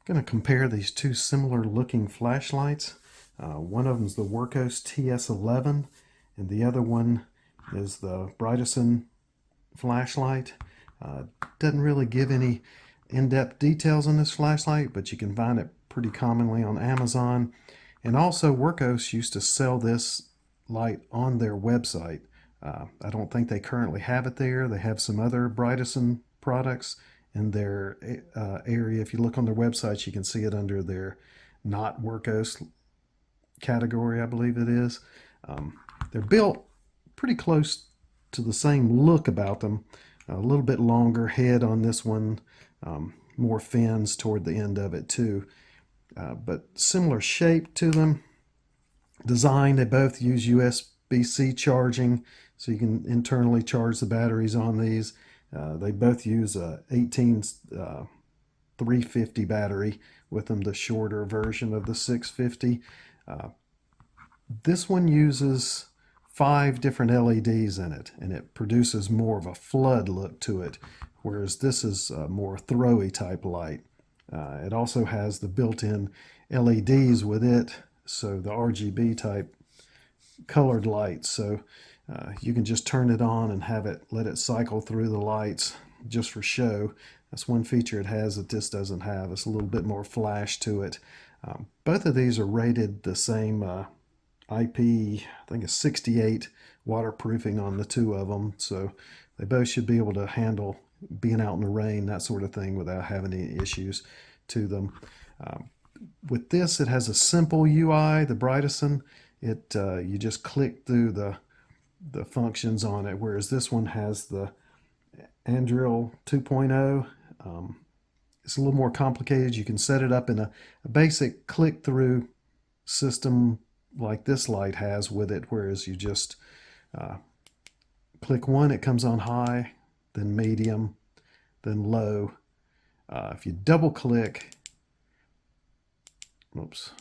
Going to compare these two similar looking flashlights. One of them is the Wurkkos TS11 and the other one is the Brightison flashlight. Doesn't really give any in-depth details on this flashlight, but you can find it pretty commonly on Amazon. And also Wurkkos used to sell this light on their website. I don't think they currently have it there. They have some other Brightison products in their area. If you look on their website, you can see it under their not Wurkkos category, I believe it is. They're built pretty close to the same look about them. A little bit longer head on this one, more fins toward the end of it too. But similar shape to them. Design, they both use USB-C charging, so you can internally charge the batteries on these. They both use a 350 battery with them, the shorter version of the 650. This one uses 5 different LEDs in it, and it produces more of a flood look to it, whereas this is a more throwy type light. It also has the built-in LEDs with it, so the RGB type colored lights. So you can just turn it on and have it, let it cycle through the lights just for show. That's one feature it has that this doesn't have. It's a little bit more flash to it. Both of these are rated the same IP, I think it's 68 waterproofing on the two of them. So they both should be able to handle being out in the rain, that sort of thing, without having any issues to them. With this, it has a simple UI, the Brightison. You just click through the functions on it, whereas this one has the Andrill 2.0. It's a little more complicated. You can set it up in a basic click-through system like this light has with it, whereas you just click one, it comes on high, then medium, then low. If you double-click, oops,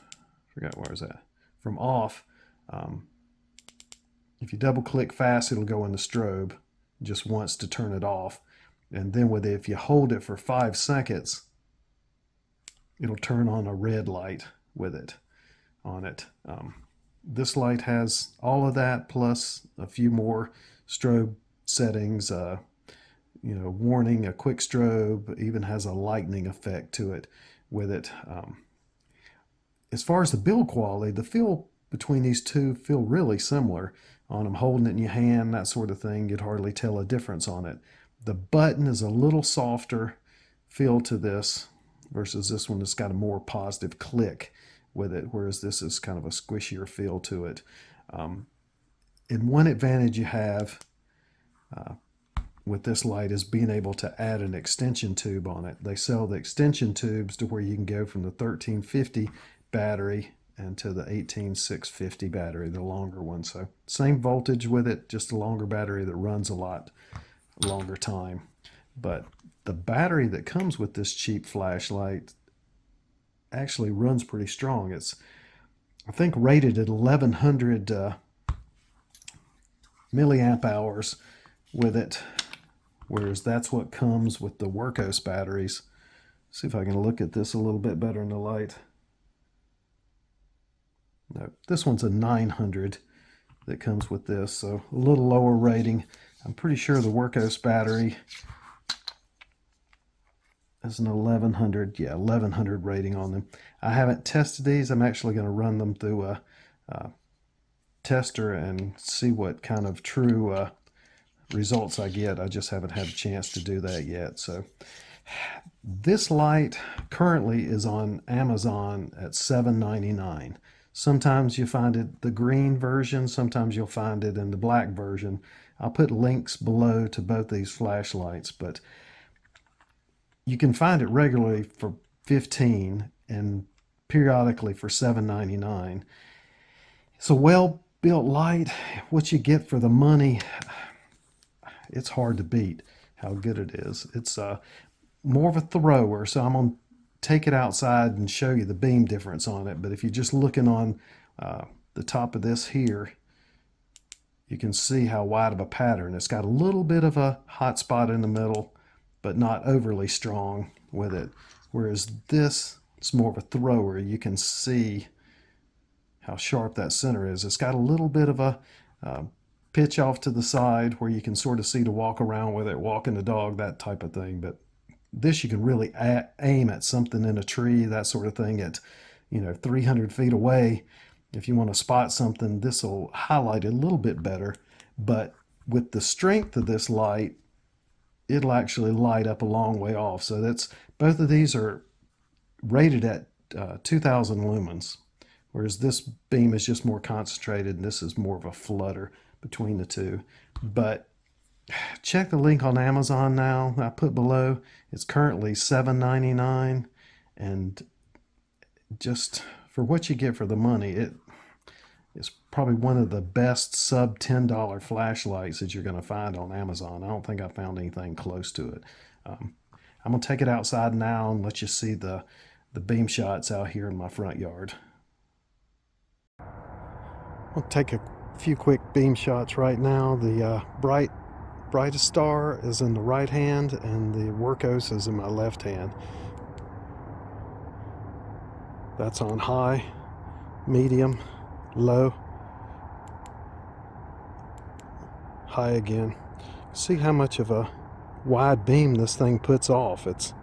forgot where I was at, from off, if you double-click fast, it'll go in the strobe just once to turn it off. And then with it, if you hold it for 5 seconds, it'll turn on a red light with it on it. This light has all of that plus a few more strobe settings. Warning, a quick strobe, even has a lightning effect to it with it. As far as the build quality, the feel between these two feel really similar on them. Holding it in your hand, that sort of thing, you'd hardly tell a difference on it. The button is a little softer feel to this versus this one that's got a more positive click with it, whereas this is kind of a squishier feel to it. And one advantage you have with this light is being able to add an extension tube on it. They sell the extension tubes to where you can go from the 1350 battery and to the 18650 battery, the longer one. So same voltage with it, just a longer battery that runs a lot longer time. But the battery that comes with this cheap flashlight actually runs pretty strong. It's, I think, rated at 1100 milliamp hours with it, whereas that's what comes with the Wurkkos batteries. See if I can look at this a little bit better in the light. No, this one's a 900 that comes with this, so a little lower rating. I'm pretty sure the Wurkkos battery is an 1100, yeah, 1100 rating on them. I haven't tested these. I'm actually going to run them through a tester and see what kind of true results I get. I just haven't had a chance to do that yet. So this light currently is on Amazon at $7.99. Sometimes you find it the green version, sometimes you'll find it in the black version. I'll put links below to both these flashlights, but you can find it regularly for $15 and periodically for $7.99. It's a well-built light. What you get for the money, it's hard to beat how good it is. It's more of a thrower, so I'm going to take it outside and show you the beam difference on it. But if you're just looking on the top of this here, you can see how wide of a pattern. It's got a little bit of a hot spot in the middle, but not overly strong with it. Whereas this it's more of a thrower. You can see how sharp that center is. It's got a little bit of a pitch off to the side where you can sort of see to walk around with it, walking the dog, that type of thing. But this you can really aim at something in a tree, that sort of thing, at 300 feet away. If you want to spot something, this will highlight it a little bit better. But with the strength of this light, it'll actually light up a long way off. So that's, both of these are rated at 2000 lumens, whereas this beam is just more concentrated and this is more of a flutter between the two. But check the link on Amazon now, I put below. It's currently $7.99, and just for what you get for the money, it's probably one of the best sub $10 flashlights that you're going to find on Amazon. I don't think I found anything close to it. I'm going to take it outside now and let you see the beam shots out here in my front yard. I'll take a few quick beam shots right now. The brightest star is in the right hand and the Wurkkos is in my left hand. That's on high, medium, low, high again. See how much of a wide beam this thing puts off. It's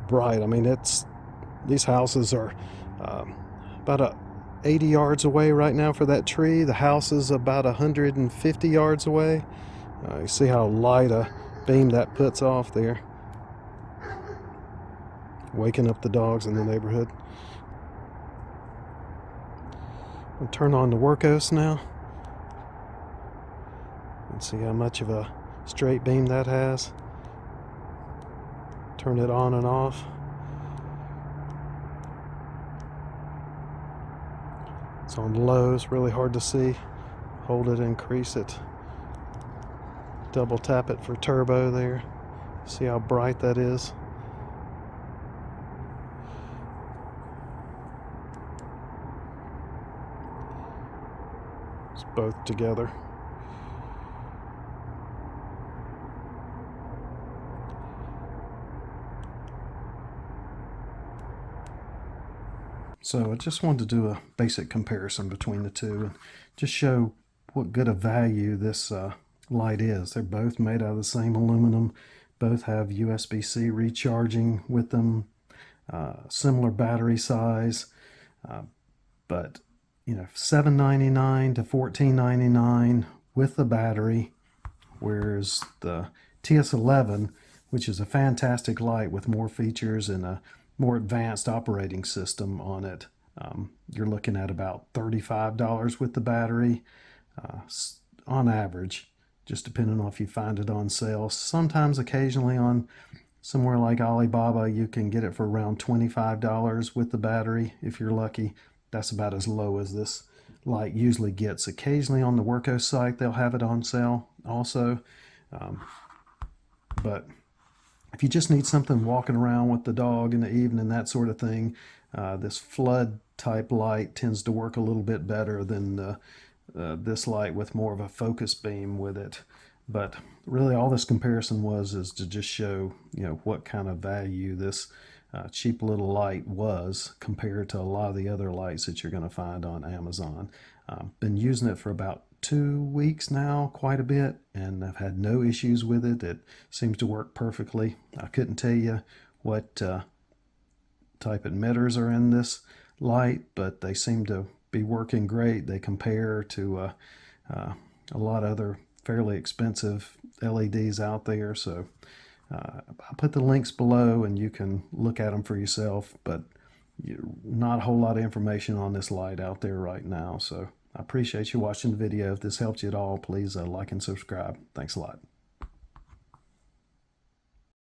bright. I mean, these houses are about 80 yards away right now for that tree. The house is about 150 yards away. You see how light a beam that puts off there, waking up the dogs in the neighborhood. I'll turn on the Wurkkos now and see how much of a straight beam that has. Turn it on and off. It's on low, it's really hard to see. Hold it, increase it. Double tap it for turbo there. See how bright that is. It's both together. So I just wanted to do a basic comparison between the two and just show what good a value this light is. They're both made out of the same aluminum, both have USB-C recharging with them, similar battery size, but $7.99 to $14.99 with the battery, whereas the TS11, which is a fantastic light with more features and a more advanced operating system on it, you're looking at about $35 with the battery on average, just depending on if you find it on sale. Sometimes occasionally on somewhere like Alibaba you can get it for around $25 with the battery if you're lucky. That's about as low as this light usually gets. Occasionally on the Wurkkos site they'll have it on sale also, but if you just need something walking around with the dog in the evening, that sort of thing, this flood type light tends to work a little bit better than this light with more of a focus beam with it. But really all this comparison is to just show what kind of value this cheap little light was compared to a lot of the other lights that you're going to find on Amazon. Been using it for about 2 weeks now, quite a bit, and I've had no issues with it. It seems to work perfectly. I couldn't tell you what type emitters are in this light, but they seem to be working great. They compare to a lot of other fairly expensive LEDs out there, so I'll put the links below and you can look at them for yourself, but not a whole lot of information on this light out there right now. So I appreciate you watching the video. If this helped you at all, please like and subscribe. Thanks a lot.